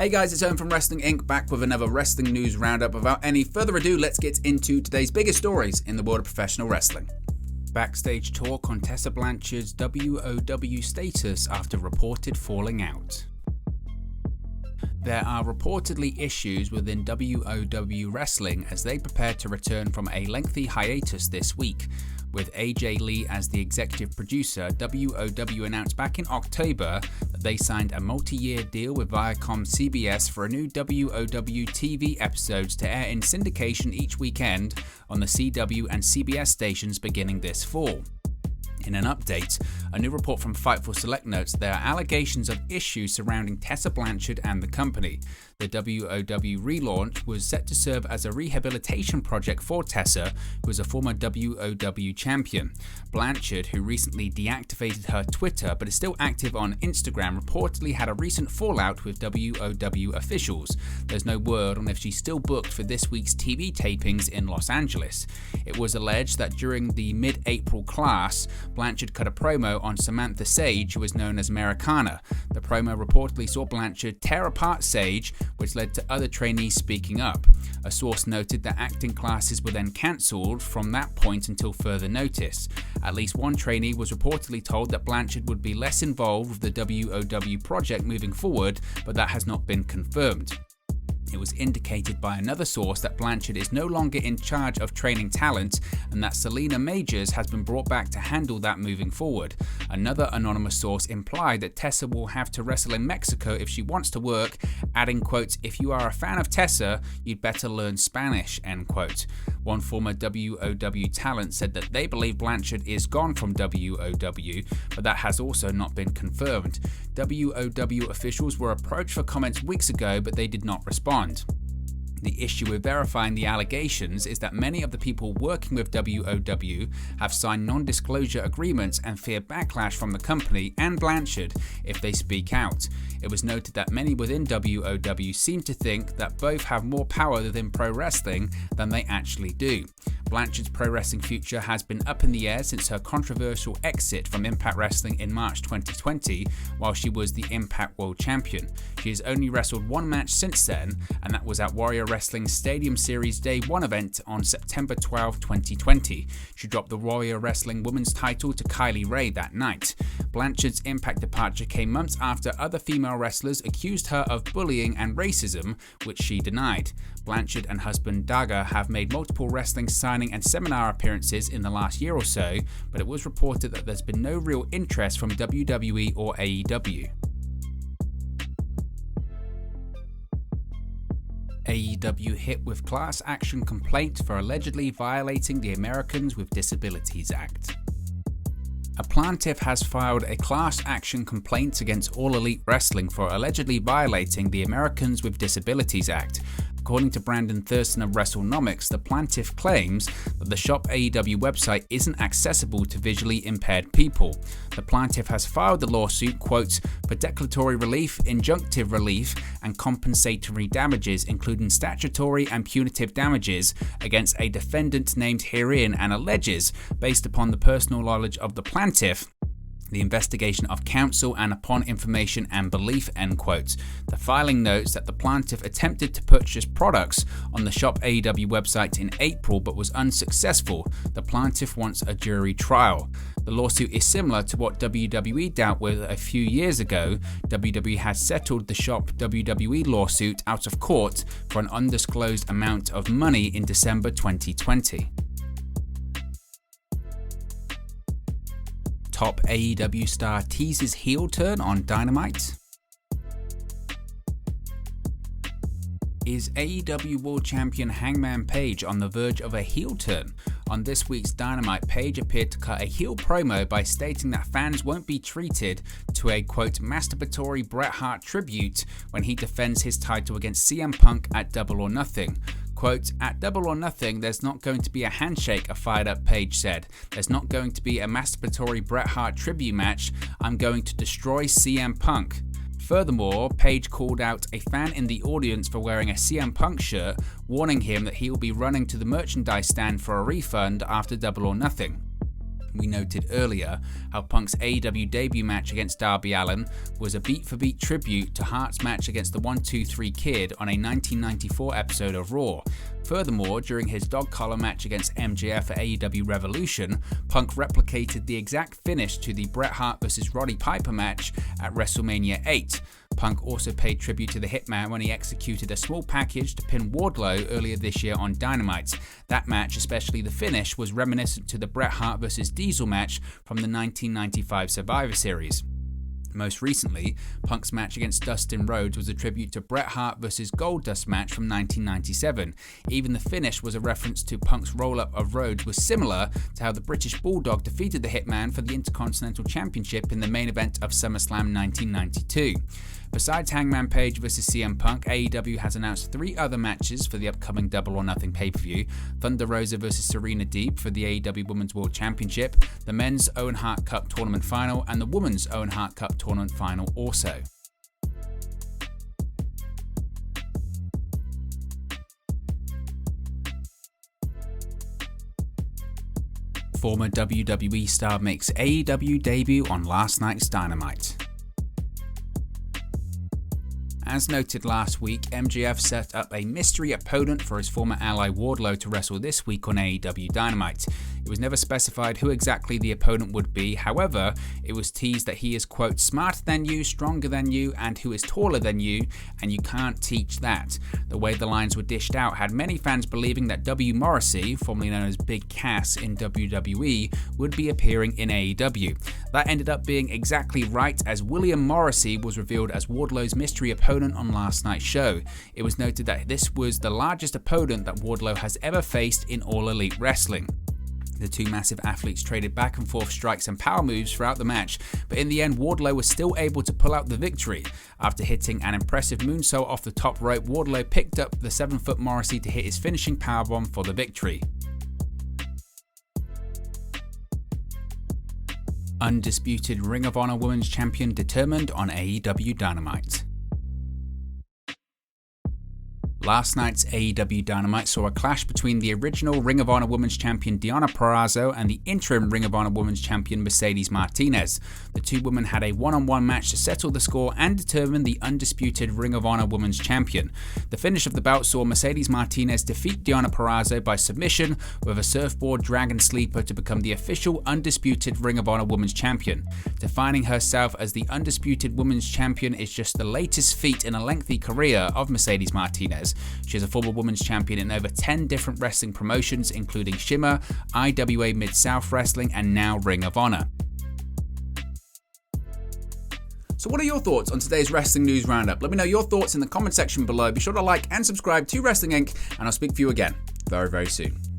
Hey guys, it's Owen from Wrestling Inc. back with another wrestling news roundup. Without any further ado, let's get into today's biggest stories in the world of professional wrestling. Backstage talk on Tessa Blanchard's WOW status after reported falling out. There are reportedly issues within WOW Wrestling as they prepare to return from a lengthy hiatus this week. With AJ Lee as the executive producer, WOW announced back in October that they signed a multi-year deal with Viacom CBS for a new WOW TV episodes to air in syndication each weekend on the CW and CBS stations beginning this fall. In an update, a new report from Fightful Select notes there are allegations of issues surrounding Tessa Blanchard and the company. The WOW relaunch was set to serve as a rehabilitation project for Tessa, who is a former WOW champion. Blanchard, who recently deactivated her Twitter but is still active on Instagram, reportedly had a recent fallout with WOW officials. There's no word on if she's still booked for this week's TV tapings in Los Angeles. It was alleged that during the mid-April class, Blanchard cut a promo on Samantha Sage, who is known as Americana. The promo reportedly saw Blanchard tear apart Sage, which led to other trainees speaking up. A source noted that acting classes were then cancelled from that point until further notice. At least one trainee was reportedly told that Blanchard would be less involved with the WOW project moving forward, but that has not been confirmed. It was indicated by another source that Blanchard is no longer in charge of training talent and that Selena Majors has been brought back to handle that moving forward. Another anonymous source implied that Tessa will have to wrestle in Mexico if she wants to work, adding, quote, "If you are a fan of Tessa, you'd better learn Spanish," end quote. One former WOW talent said that they believe Blanchard is gone from WOW, but that has also not been confirmed. WOW officials were approached for comments weeks ago, but they did not respond. The issue with verifying the allegations is that many of the people working with WOW have signed non-disclosure agreements and fear backlash from the company and Blanchard if they speak out. It was noted that many within WOW seem to think that both have more power within pro wrestling than they actually do. Blanchard's pro wrestling future has been up in the air since her controversial exit from Impact Wrestling in March 2020 while she was the Impact World Champion. She has only wrestled one match since then, and that was at Warrior Wrestling's Stadium Series Day 1 event on September 12, 2020. She dropped the Warrior Wrestling Women's title to Kylie Ray that night. Blanchard's Impact departure came months after other female wrestlers accused her of bullying and racism, which she denied. Blanchard and husband Daga have made multiple wrestling signing and seminar appearances in the last year or so, but it was reported that there's been no real interest from WWE or AEW. AEW hit with class action complaint for allegedly violating the Americans with Disabilities Act. A plaintiff has filed a class action complaint against All Elite Wrestling for allegedly violating the Americans with Disabilities Act. According to Brandon Thurston of WrestleNomics, the plaintiff claims that the Shop AEW website isn't accessible to visually impaired people. The plaintiff has filed the lawsuit, quote, for declaratory relief, injunctive relief, and compensatory damages, including statutory and punitive damages, against a defendant named herein and alleges, based upon the personal knowledge of the plaintiff, the investigation of counsel and upon information and belief, end quote. The filing notes that the plaintiff attempted to purchase products on the Shop AEW website in April but was unsuccessful. The plaintiff wants a jury trial. The lawsuit is similar to what WWE dealt with a few years ago. WWE has settled the Shop WWE lawsuit out of court for an undisclosed amount of money in December 2020. Top AEW star teases heel turn on Dynamite. Is AEW World Champion Hangman Page on the verge of a heel turn? On this week's Dynamite, Page appeared to cut a heel promo by stating that fans won't be treated to a, quote, masturbatory Bret Hart tribute when he defends his title against CM Punk at Double or Nothing. Quote, at Double or Nothing, there's not going to be a handshake, a fired-up Page said. There's not going to be a masturbatory Bret Hart tribute match. I'm going to destroy CM Punk. Furthermore, Page called out a fan in the audience for wearing a CM Punk shirt, warning him that he will be running to the merchandise stand for a refund after Double or Nothing. We noted earlier how Punk's AEW debut match against Darby Allin was a beat-for-beat tribute to Hart's match against the 1-2-3 Kid on a 1994 episode of Raw. Furthermore, during his dog collar match against MJF at AEW Revolution, Punk replicated the exact finish to the Bret Hart vs. Roddy Piper match at WrestleMania 8. Punk also paid tribute to the Hitman when he executed a small package to pin Wardlow earlier this year on Dynamite. That match, especially the finish, was reminiscent to the Bret Hart vs. Diesel match from the 1995 Survivor Series. Most recently, Punk's match against Dustin Rhodes was a tribute to Bret Hart vs. Goldust match from 1997. Even the finish was a reference to Punk's roll-up of Rhodes was similar to how the British Bulldog defeated the Hitman for the Intercontinental Championship in the main event of SummerSlam 1992. Besides Hangman Page vs. CM Punk, AEW has announced 3 other matches for the upcoming Double or Nothing pay-per-view: Thunder Rosa vs. Serena Deeb for the AEW Women's World Championship, the Men's Owen Hart Cup Tournament Final, and the Women's Owen Hart Cup Tournament Final also. Former WWE star makes AEW debut on last night's Dynamite. As noted last week, MJF set up a mystery opponent for his former ally Wardlow to wrestle this week on AEW Dynamite. It was never specified who exactly the opponent would be. However, it was teased that he is, quote, smarter than you, stronger than you, and who is taller than you, and you can't teach that. The way the lines were dished out had many fans believing that W. Morrissey, formerly known as Big Cass in WWE, would be appearing in AEW. That ended up being exactly right, as William Morrissey was revealed as Wardlow's mystery opponent on last night's show. It was noted that this was the largest opponent that Wardlow has ever faced in All Elite Wrestling. The two massive athletes traded back and forth strikes and power moves throughout the match, but in the end Wardlow was still able to pull out the victory. After hitting an impressive moonsault off the top rope, Wardlow picked up the 7-foot Morrissey to hit his finishing powerbomb for the victory. Undisputed Ring of Honor Women's Champion determined on AEW Dynamite. Last night's AEW Dynamite saw a clash between the original Ring of Honor Women's Champion Deonna Purrazzo and the interim Ring of Honor Women's Champion Mercedes Martinez. The two women had a one-on-one match to settle the score and determine the undisputed Ring of Honor Women's Champion. The finish of the bout saw Mercedes Martinez defeat Deonna Purrazzo by submission with a surfboard dragon sleeper to become the official undisputed Ring of Honor Women's Champion. Defining herself as the undisputed Women's Champion is just the latest feat in a lengthy career of Mercedes Martinez. She is a former women's champion in over 10 different wrestling promotions, including Shimmer, IWA Mid-South Wrestling, and now Ring of Honor. So what are your thoughts on today's Wrestling News Roundup? Let me know your thoughts in the comment section below. Be sure to like and subscribe to Wrestling Inc. and I'll speak for you again very, very soon.